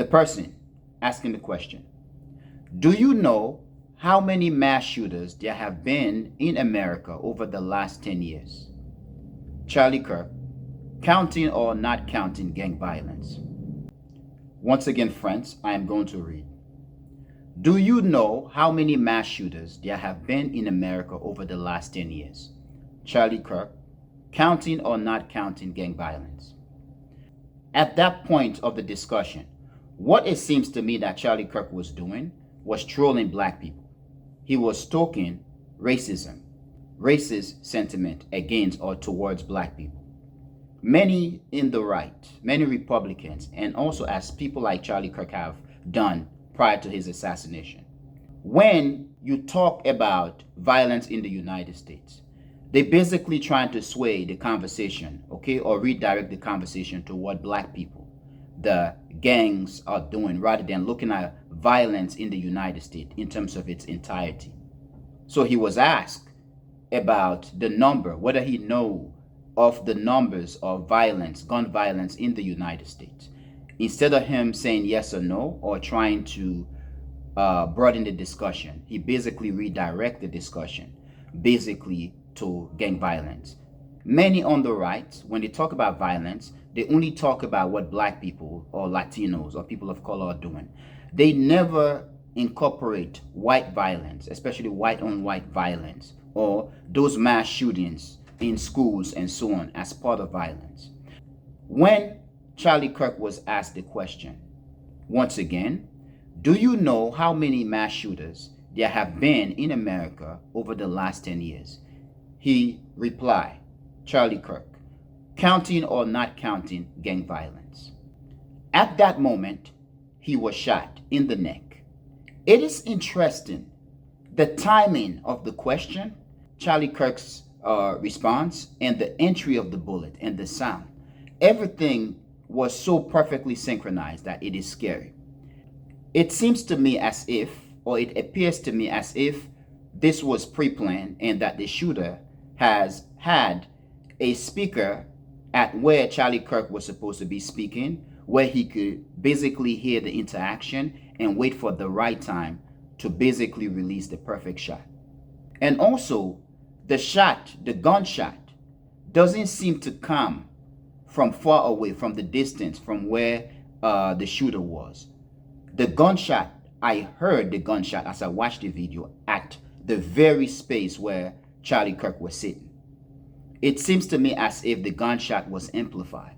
The person asking the question, do you know how many mass shooters there have been in America over the last 10 years? Charlie Kirk, counting or not counting gang violence? Once again, friends, I am going to read. Do you know how many mass shooters there have been in America over the last 10 years? Charlie Kirk, counting or not counting gang violence? At that point of the discussion, what it seems to me that Charlie Kirk was doing was trolling black people. He was stoking racism, racist sentiment against or towards black people. Many in the right, many Republicans, and also as people like Charlie Kirk have done prior to his assassination. When you talk about violence in the United States, they basically trying to sway the conversation, okay, or redirect the conversation to what black people, the gangs are doing, rather than looking at violence in the United States in terms of its entirety. So he was asked about the number, whether he know of the numbers of violence, gun violence in the United States. Instead of him saying yes or no, or trying to broaden the discussion, he basically redirect the discussion, basically to gang violence. Many on the right, when they talk about violence, they only talk about what black people or Latinos or people of color are doing. They never incorporate white violence, especially white on white violence, or those mass shootings in schools and so on as part of violence. When Charlie Kirk was asked the question, once again, do you know how many mass shooters there have been in America over the last 10 years? He replied, Charlie Kirk, counting or not counting gang violence. At that moment, he was shot in the neck. It is interesting, the timing of the question, Charlie Kirk's response, and the entry of the bullet and the sound. Everything was so perfectly synchronized that it is scary. It seems to me as if, or it appears to me as if this was pre-planned and that the shooter has had a speaker at where Charlie Kirk was supposed to be speaking, where he could basically hear the interaction and wait for the right time to basically release the perfect shot. And also, the shot, the gunshot, doesn't seem to come from far away, from the distance, from where the shooter was. The gunshot, I heard the gunshot as I watched the video at the very space where Charlie Kirk was sitting. It seems to me as if the gunshot was amplified.